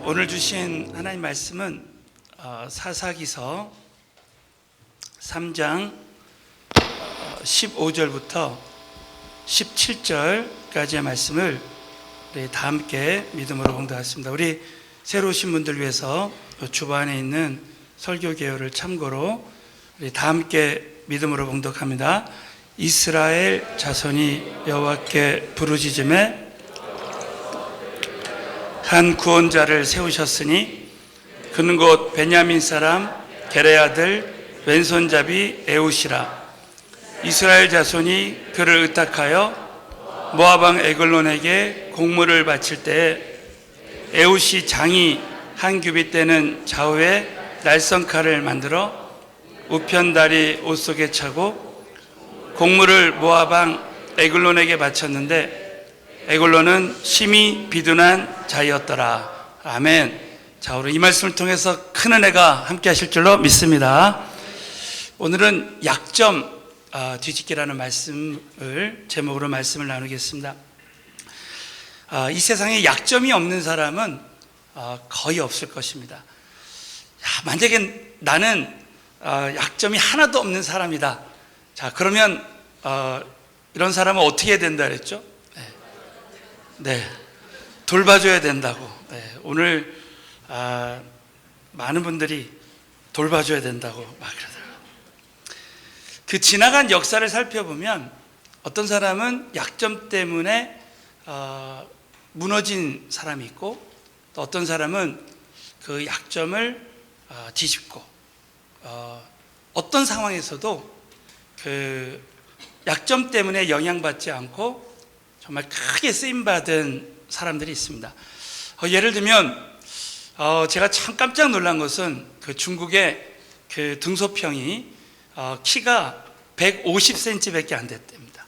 오늘 주신 하나님 말씀은 사사기서 3장 15절부터 17절까지의 말씀을 우리 다 함께 믿음으로 봉독하겠습니다. 우리 새로 오신 분들 위해서 주반에 있는 설교 개요를 참고로 우리 다 함께 믿음으로 봉독합니다. 이스라엘 자손이 여호와께 부르짖음에 한 구원자를 세우셨으니 그는 곧 베냐민 사람 게레 아들 왼손잡이 에웃이라. 이스라엘 자손이 그를 의탁하여 모압 왕 에글론에게 공물을 바칠 때에 에웃이 장이 한 규빗 되는 좌우에 날성칼을 만들어 우편다리 옷 속에 차고 공물을 모압 왕 에글론에게 바쳤는데 에글론은 심히 비둔한 자였더라. 아멘. 자, 오늘 이 말씀을 통해서 큰 은혜가 함께 하실 줄로 믿습니다. 오늘은 약점 뒤집기라는 말씀을 제목으로 말씀을 나누겠습니다. 이 세상에 약점이 없는 사람은 거의 없을 것입니다. 만약에 나는 약점이 하나도 없는 사람이다. 자, 그러면 이런 사람은 어떻게 해야 된다 그랬죠? 네, 돌봐줘야 된다고. 오늘 많은 분들이 돌봐줘야 된다고 막 그러더라고요. 그 지나간 역사를 살펴보면 어떤 사람은 약점 때문에 무너진 사람이 있고, 또 어떤 사람은 그 약점을 뒤집고, 어떤 상황에서도 그 약점 때문에 영향받지 않고 정말 크게 쓰임받은 사람들이 있습니다. 예를 들면 제가 참 깜짝 놀란 것은 그 중국의 그 등소평이 키가 150cm밖에 안 됐답니다.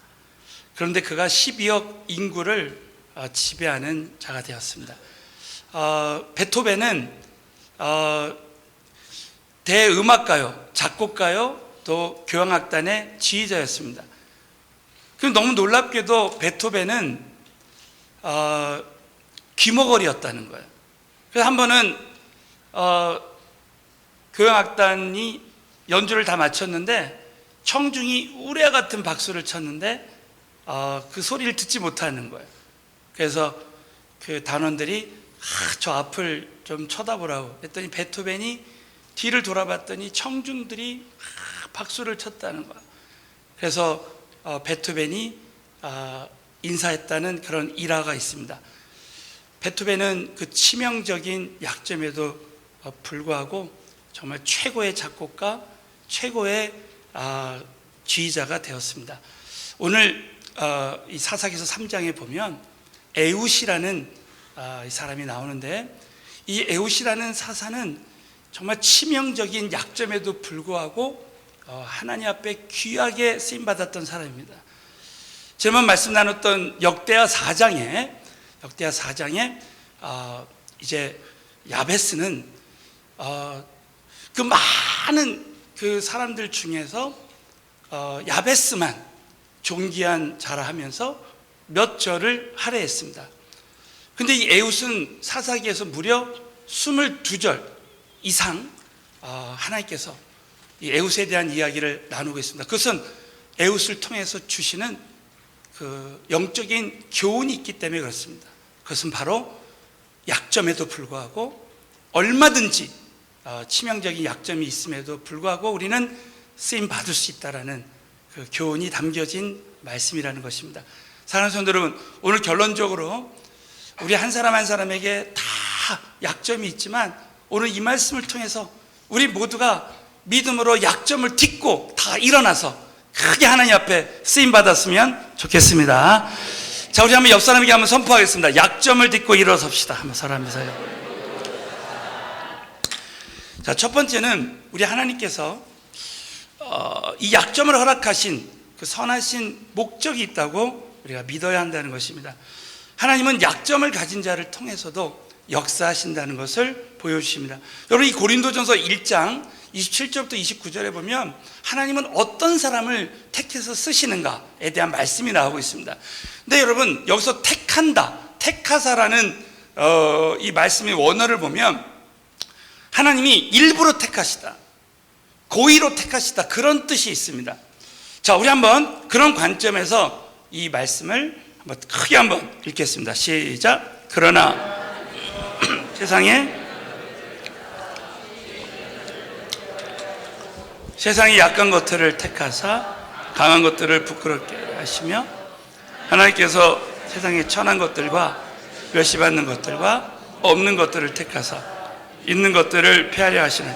그런데 그가 12억 인구를 지배하는 자가 되었습니다. 베토벤은 대음악가요, 작곡가요, 또 교향악단의 지휘자였습니다. 그럼 너무 놀랍게도 베토벤은 귀머거리였다는 거예요. 그래서 한 번은 교향악단이 연주를 다 마쳤는데 청중이 우레와 같은 박수를 쳤는데 그 소리를 듣지 못하는 거예요. 그래서 그 단원들이 저 앞을 좀 쳐다보라고 했더니 베토벤이 뒤를 돌아봤더니 청중들이 박수를 쳤다는 거예요. 그래서 베토벤이 인사했다는 그런 일화가 있습니다. 베토벤은 그 치명적인 약점에도 불구하고 정말 최고의 작곡가, 최고의 지휘자가 되었습니다. 오늘 이 사사기서 3장에 보면 에웃이라는 이 사람이 나오는데, 이 에웃이라는 사사는 정말 치명적인 약점에도 불구하고 하나님 앞에 귀하게 쓰임받았던 사람입니다. 지난번 말씀 나눴던 역대하 4장에 이제 야베스는 그 많은 그 사람들 중에서 야베스만 존귀한 자라 하면서 몇 절을 할애했습니다. 근데 이 에웃은 사사기에서 무려 22절 이상 하나님께서 이 에웃에 대한 이야기를 나누고 있습니다. 그것은 에웃을 통해서 주시는 그 영적인 교훈이 있기 때문에 그렇습니다. 그것은 바로 약점에도 불구하고 얼마든지 치명적인 약점이 있음에도 불구하고 우리는 쓰임 받을 수 있다라는 그 교훈이 담겨진 말씀이라는 것입니다. 사랑하는 성도 여러분, 오늘 결론적으로 우리 한 사람 한 사람에게 다 약점이 있지만 오늘 이 말씀을 통해서 우리 모두가 믿음으로 약점을 딛고 다 일어나서 크게 하나님 앞에 쓰임받았으면 좋겠습니다. 자, 우리 한번 옆 사람에게 한번 선포하겠습니다. 약점을 딛고 일어섭시다. 한번 사람이세요. 자, 첫 번째는 우리 하나님께서 이 약점을 허락하신 그 선하신 목적이 있다고 우리가 믿어야 한다는 것입니다. 하나님은 약점을 가진 자를 통해서도 역사하신다는 것을 보여주십니다. 여러분, 이 고린도전서 1장 27절부터 29절에 보면 하나님은 어떤 사람을 택해서 쓰시는가에 대한 말씀이 나오고 있습니다. 근데 여러분, 여기서 택한다, 택하사라는 이 말씀의 원어를 보면 하나님이 일부러 택하시다, 고의로 택하시다, 그런 뜻이 있습니다. 자, 우리 한번 그런 관점에서 이 말씀을 한번 크게 한번 읽겠습니다. 시작. 그러나 세상의 약한 것들을 택하사 강한 것들을 부끄럽게 하시며, 하나님께서 세상의 천한 것들과 멸시받는 것들과 없는 것들을 택하사 있는 것들을 폐하려 하시는,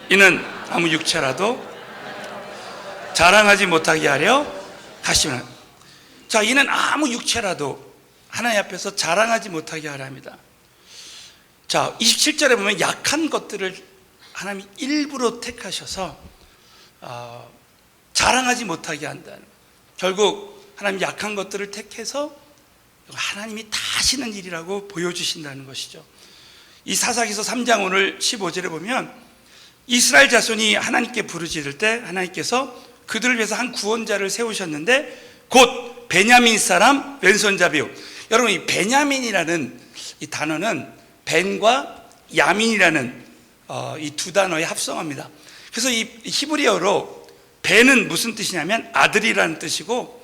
이는 아무 육체라도 자랑하지 못하게 하려 하시는. 자, 이는 아무 육체라도 하나님 앞에서 자랑하지 못하게 하려 합니다. 자, 27절에 보면 약한 것들을 하나님이 일부러 택하셔서 자랑하지 못하게 한다는, 결국 하나님 약한 것들을 택해서 하나님이 다 하시는 일이라고 보여주신다는 것이죠. 이 사사기서 3장 오늘 15절에 보면 이스라엘 자손이 하나님께 부르짖을 때 하나님께서 그들을 위해서 한 구원자를 세우셨는데 곧 베냐민 사람 왼손잡이요. 여러분, 이 베냐민이라는 이 단어는 벤과 야민이라는 이 두 단어의 합성어입니다. 그래서 이 히브리어로 벤은 무슨 뜻이냐면 아들이라는 뜻이고,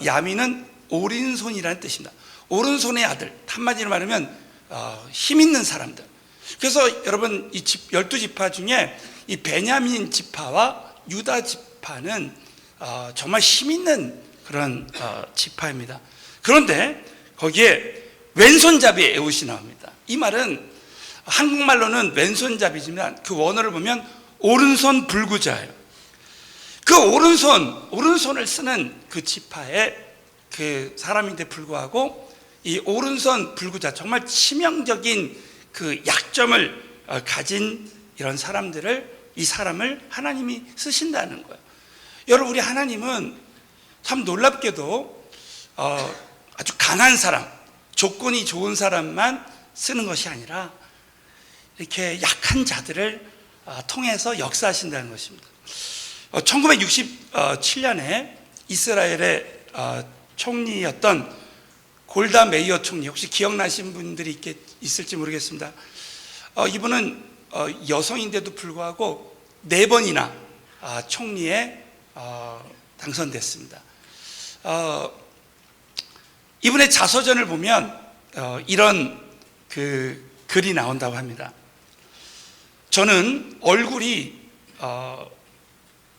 야민은 오른손이라는 뜻입니다. 오른손의 아들, 한마디로 말하면 힘 있는 사람들. 그래서 여러분, 이 12지파 중에 이 베냐민 지파와 유다 지파는 정말 힘 있는 그런 지파입니다. 그런데 거기에 왼손잡이의 에웃이 나옵니다. 이 말은 한국말로는 왼손잡이지만 그 원어를 보면 오른손 불구자예요. 그 오른손을 쓰는 그 지파의 그 사람인데 불구하고 이 오른손 불구자, 정말 치명적인 그 약점을 가진 이런 이 사람을 하나님이 쓰신다는 거예요. 여러분, 우리 하나님은 참 놀랍게도 아주 강한 사람, 조건이 좋은 사람만 쓰는 것이 아니라 이렇게 약한 자들을 통해서 역사하신다는 것입니다. 1967년에 이스라엘의 총리였던 골다 메이어 총리, 혹시 기억나신 분들이 있을지 모르겠습니다. 이분은 여성인데도 불구하고 4번이나 총리에 당선됐습니다. 이분의 자서전을 보면 이런 그 글이 나온다고 합니다. 저는 얼굴이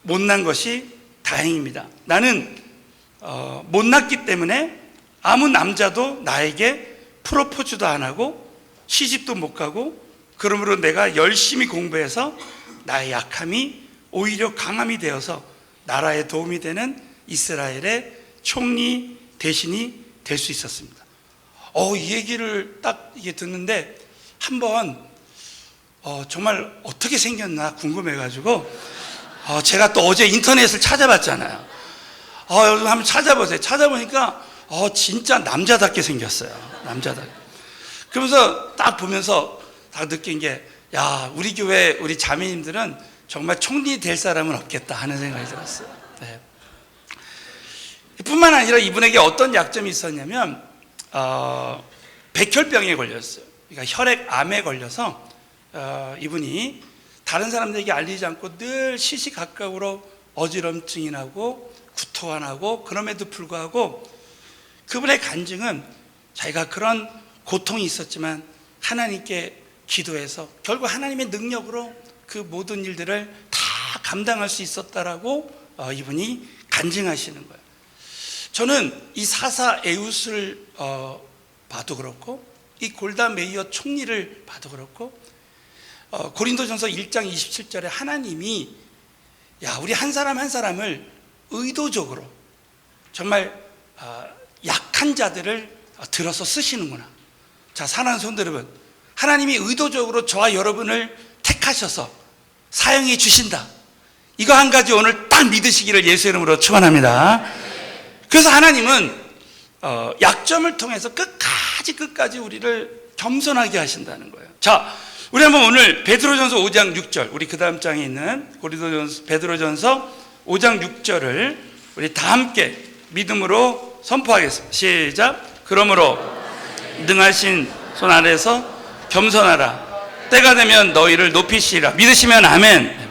못난 것이 다행입니다. 나는 못났기 때문에 아무 남자도 나에게 프로포즈도 안 하고 시집도 못 가고, 그러므로 내가 열심히 공부해서 나의 약함이 오히려 강함이 되어서 나라에 도움이 되는 이스라엘의 총리 대신이 될 수 있었습니다. 이 얘기를 딱 이게 듣는데 한번 정말 어떻게 생겼나 궁금해가지고 제가 또 어제 인터넷을 찾아봤잖아요. 여러분 한번 찾아보세요. 찾아보니까 진짜 남자답게 생겼어요. 남자답게. 그러면서 딱 보면서 딱 느낀 게, 야, 우리 교회 우리 자매님들은 정말 총리 될 사람은 없겠다 하는 생각이 들었어요. 네. 뿐만 아니라 이분에게 어떤 약점이 있었냐면 백혈병에 걸렸어요. 그러니까 혈액암에 걸려서 이분이 다른 사람들에게 알리지 않고 늘 시시각각으로 어지럼증이 나고 구토가 나고, 그럼에도 불구하고 그분의 간증은 자기가 그런 고통이 있었지만 하나님께 기도해서 결국 하나님의 능력으로 그 모든 일들을 다 감당할 수 있었다라고 이분이 간증하시는 거예요. 저는 이 사사 에웃을 봐도 그렇고 이 골다 메이어 총리를 봐도 그렇고 고린도전서 1장 27절에 하나님이 우리 한 사람 한 사람을 의도적으로 정말 약한 자들을 들어서 쓰시는구나. 자, 사랑하는 성도 여러분, 하나님이 의도적으로 저와 여러분을 택하셔서 사용해 주신다. 이거 한 가지 오늘 딱 믿으시기를 예수 이름으로 축원합니다. 그래서 하나님은 약점을 통해서 끝까지 우리를 겸손하게 하신다는 거예요. 자, 우리 한번 오늘 베드로전서 5장 6절, 우리 그 다음 장에 있는 베드로전서 5장 6절을 우리 다 함께 믿음으로 선포하겠습니다. 시작. 그러므로 능하신 손 아래에서 겸손하라. 때가 되면 너희를 높이시리라. 믿으시면 아멘.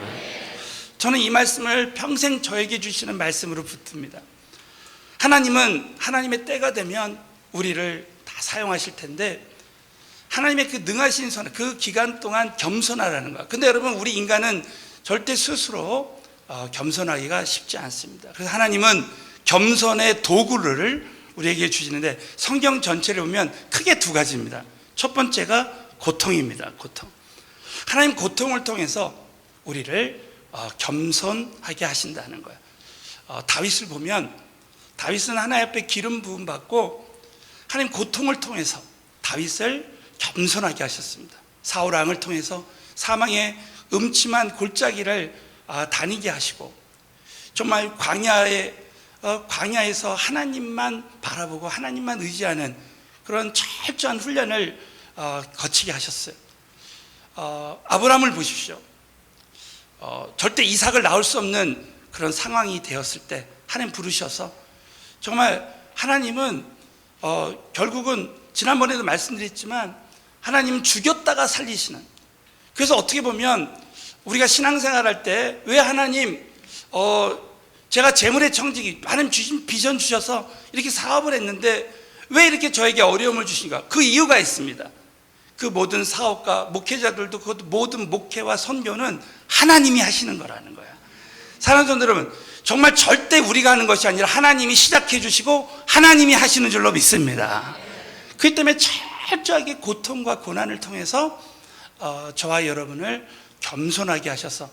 저는 이 말씀을 평생 저에게 주시는 말씀으로 붙듭니다. 하나님은 하나님의 때가 되면 우리를 다 사용하실 텐데, 하나님의 그 능하신 손, 그 기간 동안 겸손하라는 거야. 근데 여러분, 우리 인간은 절대 스스로 겸손하기가 쉽지 않습니다. 그래서 하나님은 겸손의 도구를 우리에게 주시는데, 성경 전체를 보면 크게 두 가지입니다. 첫 번째가 고통입니다. 고통. 하나님 고통을 통해서 우리를 겸손하게 하신다는 거예요. 다윗을 보면, 다윗은 하나님 앞에 기름 부음 받고 하나님 고통을 통해서 다윗을 겸손하게 하셨습니다. 사울 왕을 통해서 사망의 음침한 골짜기를 다니게 하시고, 정말 광야에서 하나님만 바라보고 하나님만 의지하는 그런 철저한 훈련을 거치게 하셨어요. 아브라함을 보십시오. 절대 이삭을 낳을 수 없는 그런 상황이 되었을 때 하나님 부르셔서, 정말 하나님은 결국은 지난번에도 말씀드렸지만 하나님은 죽였다가 살리시는, 그래서 어떻게 보면 우리가 신앙생활할 때 왜 하나님 제가 재물의 청지기, 하나님 주신 비전 주셔서 이렇게 사업을 했는데 왜 이렇게 저에게 어려움을 주신가? 그 이유가 있습니다. 그 모든 사업가, 목회자들도 그 모든 목회와 선교는 하나님이 하시는 거라는 거야. 사랑하는 성도 여러분, 정말 절대 우리가 하는 것이 아니라 하나님이 시작해 주시고 하나님이 하시는 줄로 믿습니다. 그렇기 때문에 철저하게 고통과 고난을 통해서 저와 여러분을 겸손하게 하셔서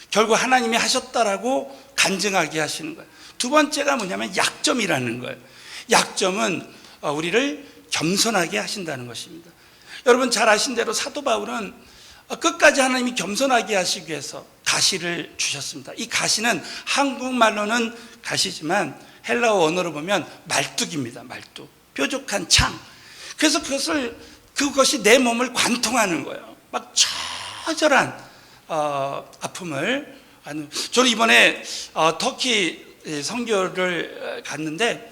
결국 하나님이 하셨다라고 간증하게 하시는 거예요. 두 번째가 뭐냐면 약점이라는 거예요. 약점은 우리를 겸손하게 하신다는 것입니다. 여러분 잘 아신 대로 사도 바울은 끝까지 하나님이 겸손하게 하시기 위해서 가시를 주셨습니다. 이 가시는 한국말로는 가시지만 헬라어 언어로 보면 말뚝입니다. 말뚝, 뾰족한 창. 그래서 그것이 내 몸을 관통하는 거예요. 막 처절한 아픔을. 저는 이번에 터키 선교를 갔는데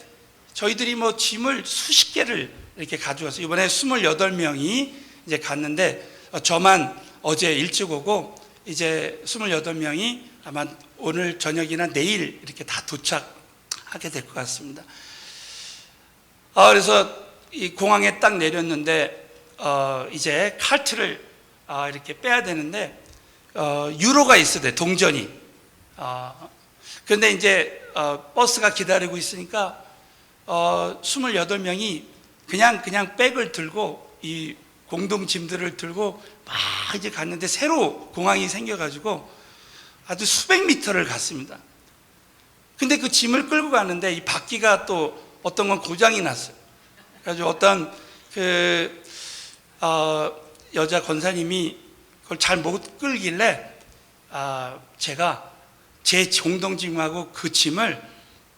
저희들이 뭐 짐을 수십 개를 이렇게 가져와서 이번에 28명이 이제 갔는데, 저만 어제 일찍 오고 이제 28명이 아마 오늘 저녁이나 내일 이렇게 다 도착하게 될 것 같습니다. 그래서 이 공항에 딱 내렸는데 이제 카트를 이렇게 빼야 되는데 유로가 있어야 돼, 동전이. 그런데 이제 버스가 기다리고 있으니까 28명이 그냥 백을 들고 이 공동 짐들을 들고 막 이제 갔는데, 새로 공항이 생겨가지고 아주 수백 미터를 갔습니다. 근데 그 짐을 끌고 가는데 이 바퀴가 또 어떤 건 고장이 났어요. 그래가지고 어떤 여자 권사님이 그걸 잘 못 끌길래 제가 제 공동짐하고 그 짐을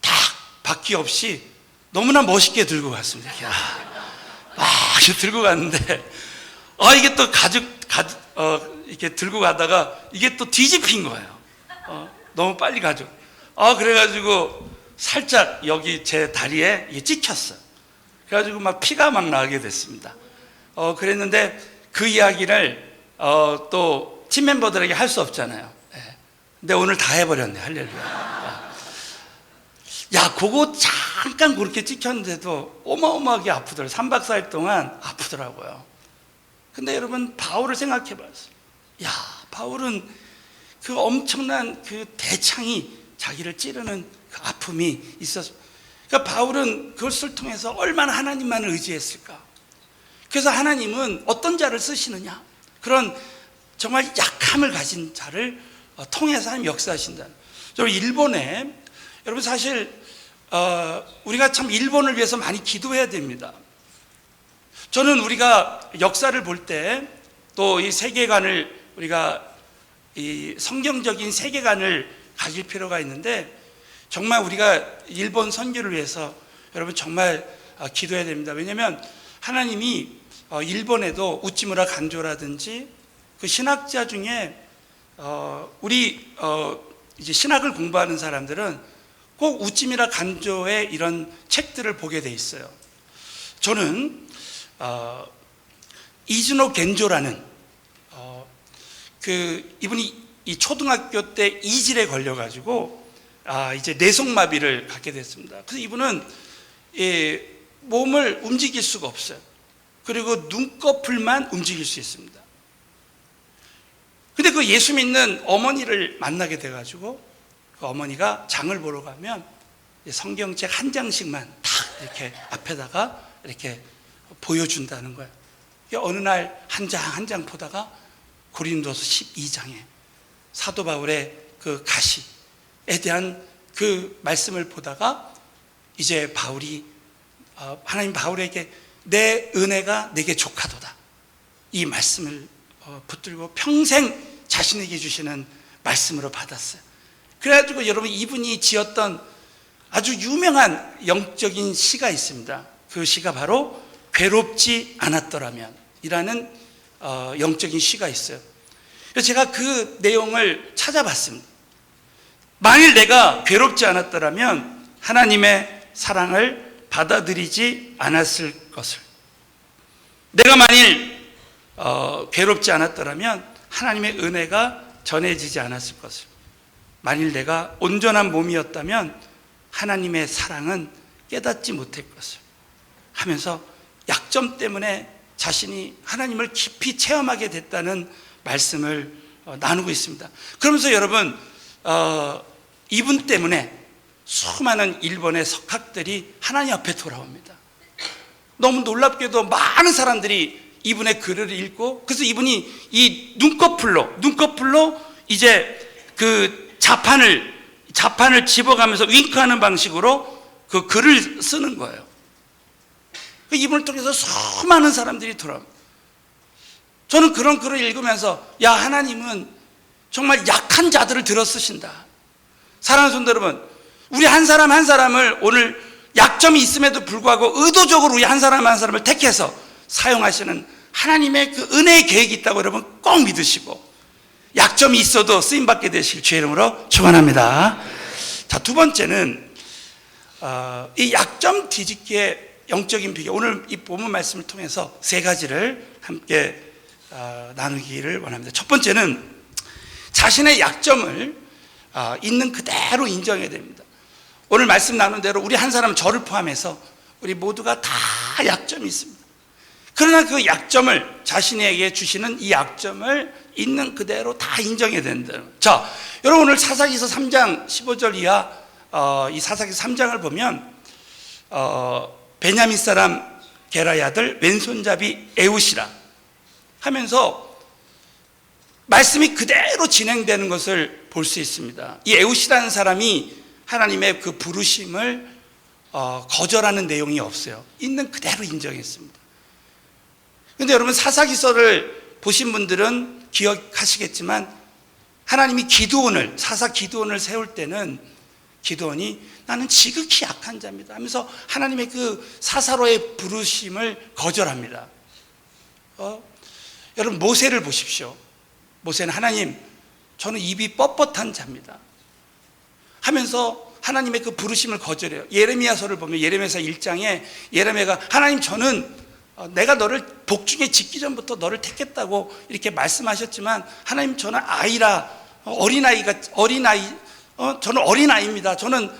다 바퀴 없이 너무나 멋있게 들고 갔습니다. 이렇게 들고 갔는데 이게 또 이렇게 들고 가다가 이게 또 뒤집힌 거예요. 너무 빨리 가죠. 그래가지고 살짝 여기 제 다리에 이게 찍혔어요. 그래가지고 막 피가 막 나게 됐습니다. 그랬는데 그 이야기를 또 팀 멤버들에게 할 수 없잖아요. 근데 오늘 다 해버렸네. 할렐루야. 그거 잠깐 그렇게 찍혔는데도 어마어마하게 아프더라고요. 3박 4일 동안 아프더라고요. 근데 여러분, 바울을 생각해 봐요. 바울은 그 엄청난 그 대창이 자기를 찌르는 그 아픔이 있었어. 그러니까 바울은 그것을 통해서 얼마나 하나님만을 의지했을까. 그래서 하나님은 어떤 자를 쓰시느냐, 그런 정말 약함을 가진 자를 통해서 하나님 역사하신다. 여러분 사실 우리가 참 일본을 위해서 많이 기도해야 됩니다. 저는 우리가 역사를 볼 때 또 이 세계관을, 우리가 이 성경적인 세계관을 가질 필요가 있는데, 정말 우리가 일본 선교를 위해서 여러분 정말 기도해야 됩니다. 왜냐하면 하나님이 일본에도 우찌무라 간조라든지 그 신학자 중에 우리 이제 신학을 공부하는 사람들은 꼭 우찌무라 간조의 이런 책들을 보게 돼 있어요. 저는 이즈노 겐조라는 이분이 이 초등학교 때 이질에 걸려가지고 이제 뇌성마비를 갖게 됐습니다. 그래서 이분은 몸을 움직일 수가 없어요. 그리고 눈꺼풀만 움직일 수 있습니다. 근데 그 예수 믿는 어머니를 만나게 돼가지고 그 어머니가 장을 보러 가면 성경책 한 장씩만 탁 이렇게 앞에다가 이렇게 보여준다는 거예요. 어느 날 한 장 한 장 보다가 고린도서 12장에 사도 바울의 그 가시에 대한 그 말씀을 보다가 이제 바울이 하나님 바울에게 내 은혜가 내게 족하도다 이 말씀을 붙들고 평생 자신에게 주시는 말씀으로 받았어요. 그래가지고 여러분 이분이 지었던 아주 유명한 영적인 시가 있습니다. 그 시가 바로 괴롭지 않았더라면 이라는 영적인 시가 있어요. 그래서 제가 그 내용을 찾아봤습니다. 만일 내가 괴롭지 않았더라면 하나님의 사랑을 받아들이지 않았을 것을, 내가 만일 괴롭지 않았더라면 하나님의 은혜가 전해지지 않았을 것을, 만일 내가 온전한 몸이었다면 하나님의 사랑은 깨닫지 못할 것을 하면서 약점 때문에 자신이 하나님을 깊이 체험하게 됐다는 말씀을 나누고 있습니다. 그러면서 여러분 이분 때문에 수많은 일본의 석학들이 하나님 앞에 돌아옵니다. 너무 놀랍게도 많은 사람들이 이분의 글을 읽고, 그래서 이분이 이 눈꺼풀로 이제 그 자판을 집어가면서 윙크하는 방식으로 그 글을 쓰는 거예요. 이분을 통해서 수많은 사람들이 돌아옵니다. 저는 그런 글을 읽으면서 야, 하나님은 정말 약한 자들을 들어 쓰신다. 사랑하는 성도 여러분, 우리 한 사람 한 사람을 오늘 약점이 있음에도 불구하고 의도적으로 우리 한 사람 한 사람을 택해서 사용하시는 하나님의 그 은혜의 계획이 있다고 여러분 꼭 믿으시고, 약점이 있어도 쓰임받게 되실 주의 이름으로 축원합니다. 자, 두 번째는 이 약점 뒤집기의 영적인 비결, 오늘 이 본문 말씀을 통해서 세 가지를 함께 나누기를 원합니다. 첫 번째는 자신의 약점을 있는 그대로 인정해야 됩니다. 오늘 말씀 나눈 대로 우리 한 사람, 저를 포함해서 우리 모두가 다 약점이 있습니다. 그러나 그 약점을, 자신에게 주시는 이 약점을 있는 그대로 다 인정해야 된다. 자, 여러분 오늘 사사기서 3장 15절 이하 이 사사기서 3장을 보면 베냐민 사람 게라의 아들 왼손잡이 에웃이라 하면서 말씀이 그대로 진행되는 것을 볼 수 있습니다. 이 에웃이라는 사람이 하나님의 그 부르심을 거절하는 내용이 없어요. 있는 그대로 인정했습니다. 그런데 여러분 사사기서를 보신 분들은 기억하시겠지만 하나님이 사사 기드온을 세울 때는 기드온이 나는 지극히 약한 자입니다 하면서 하나님의 그 사사로의 부르심을 거절합니다. 여러분 모세를 보십시오. 모세는 하나님, 저는 입이 뻣뻣한 자입니다 하면서 하나님의 그 부르심을 거절해요. 예레미야서를 보면 예레미야서 1장에 예레미야가 하나님, 저는 내가 너를 복중에 짓기 전부터 너를 택했다고 이렇게 말씀하셨지만 하나님, 저는 저는 어린아이입니다. 저는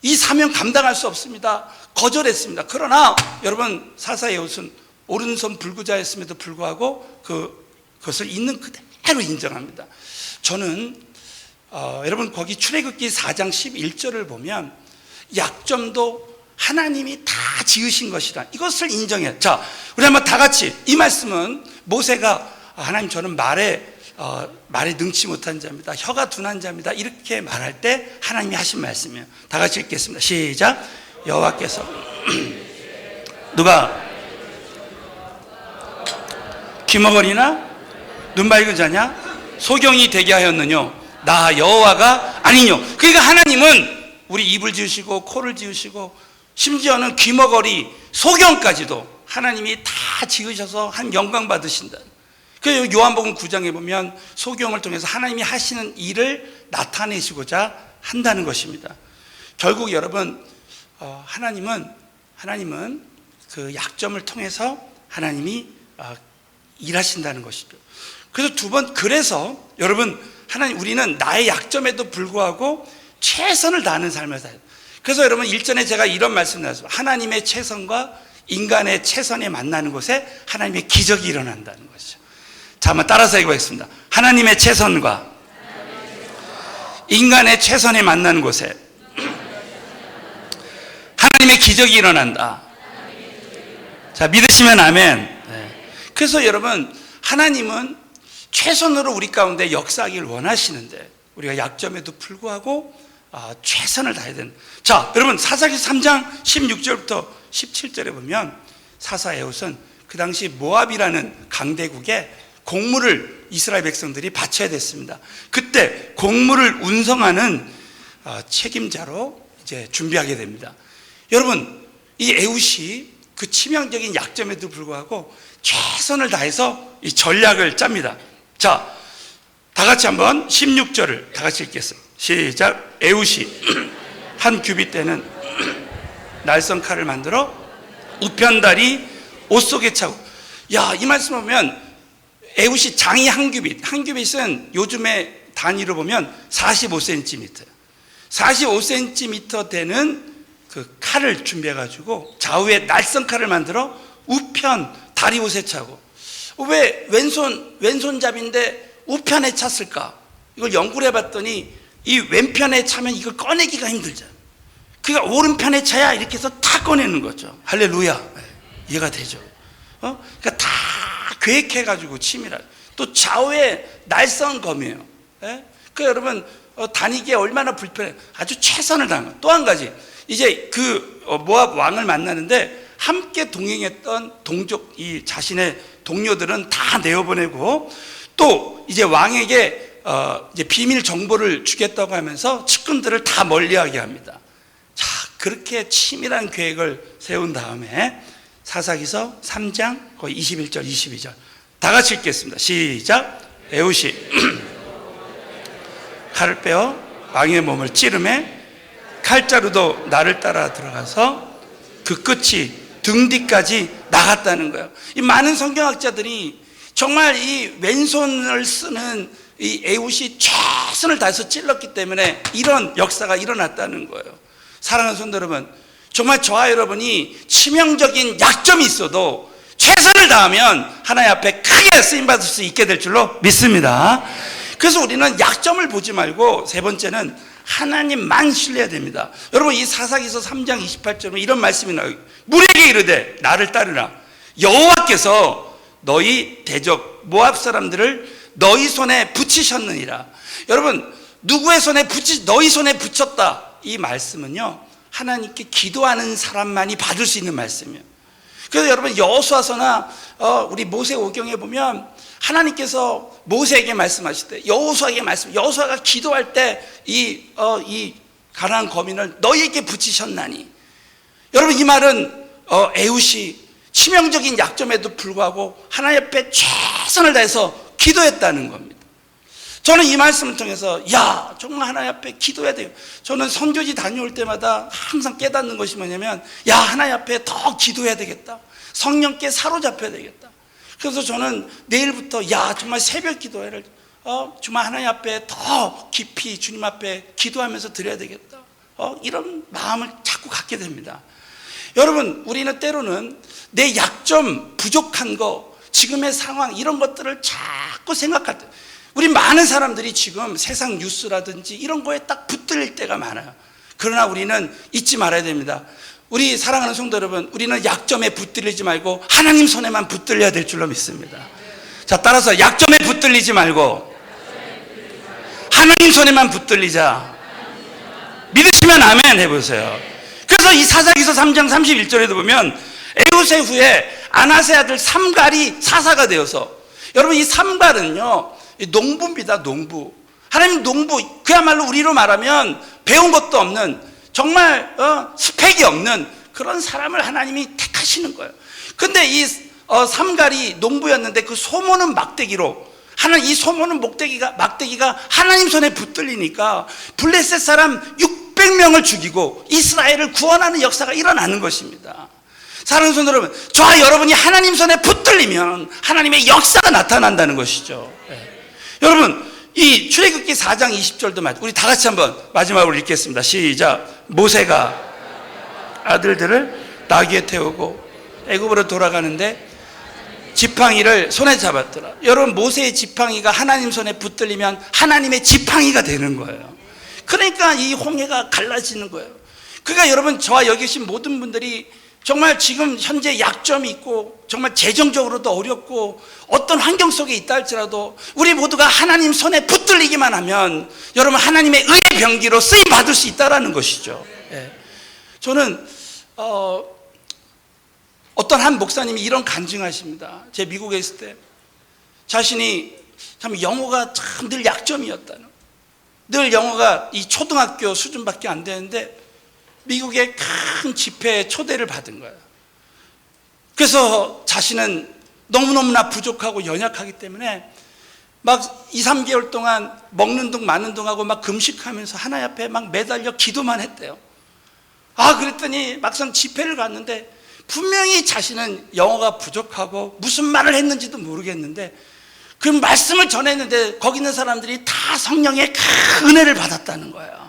이 사명 감당할 수 없습니다. 거절했습니다. 그러나 여러분 사사의 옷은 오른손 불구자였음에도 불구하고 그것을 있는 그대로 인정합니다. 저는 여러분 거기 출애굽기 4장 11절을 보면 약점도 하나님이 다 지으신 것이다, 이것을 인정해요. 자, 우리 한번 다 같이 이 말씀은 모세가 하나님, 저는 말에 능치 못한 자입니다, 혀가 둔한 자입니다, 이렇게 말할 때 하나님이 하신 말씀이에요. 다 같이 읽겠습니다. 시작. 여호와께서 누가 귀머거리나 눈 밝은 자냐 소경이 되게 하였느뇨, 나 여호와가 아니뇨. 그러니까 하나님은 우리 입을 지으시고 코를 지으시고 심지어는 귀머거리, 소경까지도 하나님이 다 지으셔서 한 영광 받으신다. 그 요한복음 9장에 보면 소경을 통해서 하나님이 하시는 일을 나타내시고자 한다는 것입니다. 결국 여러분 하나님은 그 약점을 통해서 하나님이 일하신다는 것이죠. 그래서 두 번, 그래서 여러분, 하나님, 우리는 나의 약점에도 불구하고 최선을 다하는 삶을 살아요. 그래서 여러분, 일전에 제가 이런 말씀 드렸습니다. 하나님의 최선과 인간의 최선이 만나는 곳에 하나님의 기적이 일어난다는 것이죠. 자, 한번 따라서 해보겠습니다. 하나님의 최선과 인간의 최선이 만나는 곳에 하나님의 기적이 일어난다. 자, 믿으시면 아멘. 네. 그래서 여러분, 하나님은 최선으로 우리 가운데 역사하기를 원하시는데 우리가 약점에도 불구하고 최선을 다해야 된다. 자, 여러분, 사사기 3장 16절부터 17절에 보면 사사 에훗은 그 당시 모압이라는 강대국에 곡물을 이스라엘 백성들이 바쳐야 됐습니다. 그때 곡물을 운송하는 책임자로 이제 준비하게 됩니다. 여러분, 이 에훗이 그 치명적인 약점에도 불구하고 최선을 다해서 이 전략을 짭니다. 자, 다 같이 한번 16절을 다 같이 읽겠습니다. 시작. 에훗이 한 규빗대는 날선 칼을 만들어 우편다리 옷 속에 차고. 야, 이 말씀 보면 에훗이 장이 한 규빗, 한 규빗은 요즘의 단위로 보면 45cm, 45cm 되는 그 칼을 준비해가지고 좌우에 날선 칼을 만들어 우편 다리 옷에 차고. 왜 왼손잡이인데 우편에 찼을까? 이걸 연구를 해봤더니 이 왼편에 차면 이걸 꺼내기가 힘들잖아. 그러니까 오른편에 차야 이렇게 해서 다 꺼내는 거죠. 할렐루야. 이해가 되죠? 그러니까 다 계획해가지고 치밀하게. 또 좌우에 날선 검이에요. 그 여러분, 다니기에 얼마나 불편해. 아주 최선을 다한 거예요. 또 한 가지, 이제 그 모압 왕을 만나는데 함께 동행했던 동족, 이 자신의 동료들은 다 내어보내고, 또 이제 왕에게 이제 비밀 정보를 주겠다고 하면서 측근들을 다 멀리하게 합니다. 자, 그렇게 치밀한 계획을 세운 다음에 사사기서 3장 거의 21절 22절 다 같이 읽겠습니다. 시작. 에훗이 칼을 빼어 왕의 몸을 찌르매 칼자루도 나를 따라 들어가서 그 끝이 등 뒤까지 나갔다는 거예요. 이 많은 성경학자들이 정말 이 왼손을 쓰는 이 에훗이 최선을 다해서 찔렀기 때문에 이런 역사가 일어났다는 거예요. 사랑하는 성도 여러분, 정말 저와 여러분이 치명적인 약점이 있어도 최선을 다하면 하나님 앞에 크게 쓰임받을 수 있게 될 줄로 믿습니다. 그래서 우리는 약점을 보지 말고, 세 번째는 하나님만 신뢰해야 됩니다. 여러분, 이 사사기서 3장 28절에 이런 말씀이 나와요. 물에게 이르되 나를 따르라. 여호와께서 너희 대적 모압 사람들을 너희 손에 붙이셨느니라. 여러분, 누구의 손에 너희 손에 붙였다, 이 말씀은요, 하나님께 기도하는 사람만이 받을 수 있는 말씀이에요. 그래서 여러분, 여호수아서나 우리 모세오경에 보면 하나님께서 모세에게 말씀하실 때, 여호수아에게 여호수아가 기도할 때 이 가나안 거민을 너희에게 붙이셨나니. 여러분, 이 말은 에훗이 치명적인 약점에도 불구하고 하나님 앞에 최선을 다해서 기도했다는 겁니다. 저는 이 말씀을 통해서 정말 하나님 앞에 기도해야 돼요. 저는 선교지 다녀올 때마다 항상 깨닫는 것이 뭐냐면, 하나님 앞에 더 기도해야 되겠다. 성령께 사로잡혀야 되겠다. 그래서 저는 내일부터 정말 새벽 기도회를 정말 하나님 앞에 더 깊이 주님 앞에 기도하면서 드려야 되겠다. 이런 마음을 자꾸 갖게 됩니다. 여러분, 우리는 때로는 내 약점, 부족한 거, 지금의 상황, 이런 것들을 자꾸 생각할 때, 우리 많은 사람들이 지금 세상 뉴스라든지 이런 거에 딱 붙들릴 때가 많아요. 그러나 우리는 잊지 말아야 됩니다. 우리 사랑하는 성도 여러분, 우리는 약점에 붙들리지 말고 하나님 손에만 붙들려야 될 줄로 믿습니다. 자, 따라서 약점에 붙들리지 말고 하나님 손에만 붙들리자. 믿으시면 아멘 해보세요. 그래서 이 사사기서 3장 31절에도 보면 에훗의 후에 아나세 아들 삼갈이 사사가 되어서, 여러분, 이 삼갈은요, 농부입니다. 농부. 하나님 농부, 그야말로 우리로 말하면 배운 것도 없는, 정말 스펙이 없는 그런 사람을 하나님이 택하시는 거예요. 근데 이 삼갈이 농부였는데 그 소모는 막대기로, 이 소모는 막대기가 하나님 손에 붙들리니까 블레셋 사람 600명을 죽이고 이스라엘을 구원하는 역사가 일어나는 것입니다. 사랑하는 성도 여러분, 저와 여러분이 하나님 손에 붙들리면 하나님의 역사가 나타난다는 것이죠. 여러분, 이 출애굽기 4장 20절도 맞죠. 우리 다 같이 한번 마지막으로 읽겠습니다. 시작. 모세가 아들들을 나귀에 태우고 애굽으로 돌아가는데 지팡이를 손에 잡았더라. 여러분, 모세의 지팡이가 하나님 손에 붙들리면 하나님의 지팡이가 되는 거예요. 그러니까 이 홍해가 갈라지는 거예요. 그러니까 여러분, 저와 여기 계신 모든 분들이 정말 지금 현재 약점이 있고 정말 재정적으로도 어렵고 어떤 환경 속에 있다 할지라도 우리 모두가 하나님 손에 붙들리기만 하면 여러분, 하나님의 의의 병기로 쓰임 받을 수 있다는 것이죠. 저는 어떤 한 목사님이 이런 간증하십니다. 제 미국에 있을 때 자신이 참 영어가 참 늘 약점이었다는, 늘 영어가 이 초등학교 수준밖에 안 되는데 미국의 큰 집회에 초대를 받은 거예요. 그래서 자신은 너무너무나 부족하고 연약하기 때문에 막 2, 3개월 동안 먹는 둥 마는 둥 하고 막 금식하면서 하나님 앞에 막 매달려 기도만 했대요. 그랬더니 막상 집회를 갔는데 분명히 자신은 영어가 부족하고 무슨 말을 했는지도 모르겠는데 그 말씀을 전했는데 거기 있는 사람들이 다 성령의 큰 은혜를 받았다는 거예요.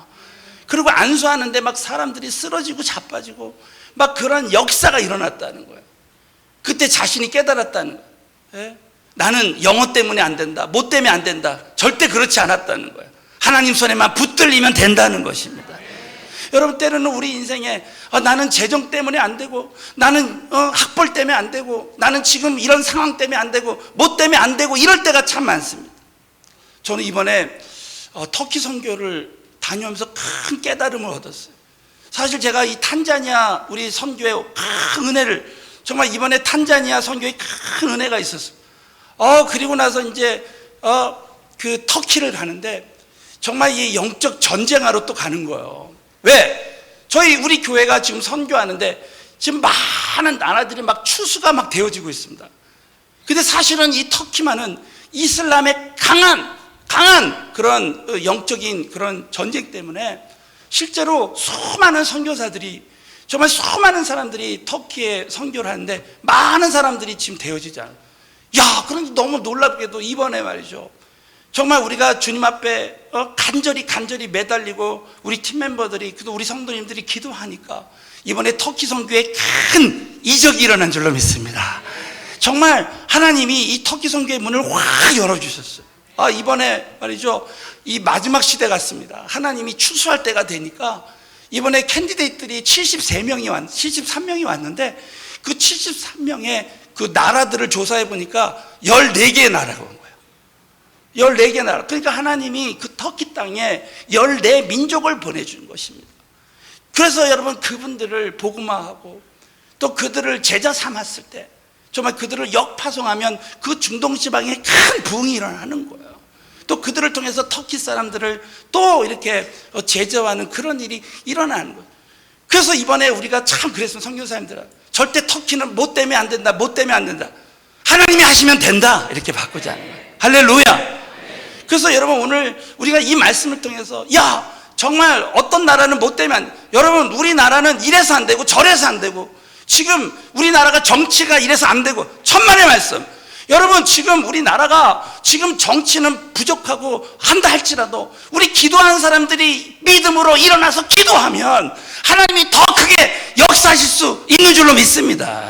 그리고 안수하는데 막 사람들이 쓰러지고 자빠지고 막 그런 역사가 일어났다는 거예요. 그때 자신이 깨달았다는 거예요. 나는 영어 때문에 안 된다, 뭐 때문에 안 된다, 절대 그렇지 않았다는 거예요. 하나님 손에만 붙들리면 된다는 것입니다. 여러분, 때로는 우리 인생에 나는 재정 때문에 안 되고, 나는 학벌 때문에 안 되고, 나는 지금 이런 상황 때문에 안 되고, 뭐 때문에 안 되고, 이럴 때가 참 많습니다. 저는 이번에 터키 선교를 다녀오면서 큰 깨달음을 얻었어요. 사실 제가 이 탄자니아 우리 선교에 큰 은혜를, 정말 이번에 탄자니아 선교에 큰 은혜가 있었어요. 그리고 나서 이제 그 터키를 가는데 정말 이 영적 전쟁하러 또 가는 거예요. 왜? 우리 교회가 지금 선교하는데 지금 많은 나라들이 막 추수가 막 되어지고 있습니다. 근데 사실은 이 터키만은 이슬람의 강한 그런 영적인 그런 전쟁 때문에 실제로 수많은 선교사들이, 정말 수많은 사람들이 터키에 선교를 하는데 많은 사람들이 지금 되어지지 않아요. 그런데 너무 놀랍게도 이번에 말이죠, 정말 우리가 주님 앞에 간절히 매달리고 우리 팀 멤버들이, 그래도 우리 성도님들이 기도하니까 이번에 터키 선교에 큰 이적이 일어난 줄로 믿습니다. 정말 하나님이 이 터키 선교의 문을 확 열어주셨어요. 이번에 말이죠, 이 마지막 시대 같습니다. 하나님이 추수할 때가 되니까 이번에 캔디데이트들이 73명이 왔는데 그 73명의 그 나라들을 조사해 보니까 14개의 나라가 온 거예요. 14개 나라. 그러니까 하나님이 그 터키 땅에 14민족을 보내준 것입니다. 그래서 여러분, 그분들을 복음화하고 또 그들을 제자 삼았을 때 정말 그들을 역파송하면 그 중동 지방에 큰 부흥이 일어나는 거예요. 또 그들을 통해서 터키 사람들을 또 이렇게 제자하는 그런 일이 일어나는 거예요. 그래서 이번에 우리가 참 그랬으면, 선교사님들은 절대 터키는 뭐 때문에 안 된다, 뭐 때문에 안 된다, 하나님이 하시면 된다, 이렇게 바꾸자는 거예요. 할렐루야. 그래서 여러분, 오늘 우리가 이 말씀을 통해서 정말 어떤 나라는 뭐 때문에 안 돼. 여러분, 우리나라는 이래서 안 되고 저래서 안 되고, 지금 우리나라가 정치가 이래서 안 되고, 천만의 말씀. 여러분, 지금 우리나라가 지금 정치는 부족하고 한다 할지라도 우리 기도하는 사람들이 믿음으로 일어나서 기도하면 하나님이 더 크게 역사하실 수 있는 줄로 믿습니다.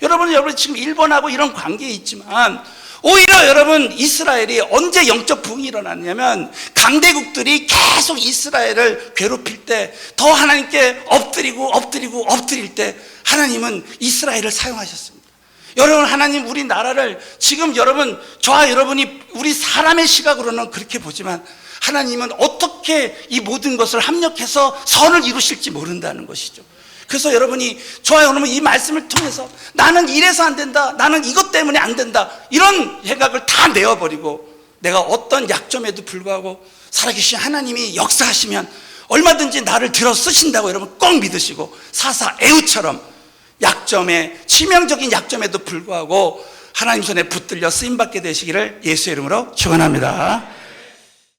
여러분 지금 일본하고 이런 관계에 있지만 오히려 여러분, 이스라엘이 언제 영적 부흥이 일어났냐면 강대국들이 계속 이스라엘을 괴롭힐 때, 더 하나님께 엎드릴 때 하나님은 이스라엘을 사용하셨습니다. 여러분, 하나님 우리나라를 지금 여러분, 저와 여러분이 우리 사람의 시각으로는 그렇게 보지만 하나님은 어떻게 이 모든 것을 합력해서 선을 이루실지 모른다는 것이죠. 그래서 여러분이, 저와 여러분, 이 말씀을 통해서 나는 이래서 안 된다, 나는 이것 때문에 안 된다, 이런 생각을 다 내어버리고 내가 어떤 약점에도 불구하고 살아계신 하나님이 역사하시면 얼마든지 나를 들어 쓰신다고 여러분 꼭 믿으시고, 사사 에우처럼 치명적인 약점에도 불구하고 하나님 손에 붙들려 쓰임받게 되시기를 예수의 이름으로 축원합니다.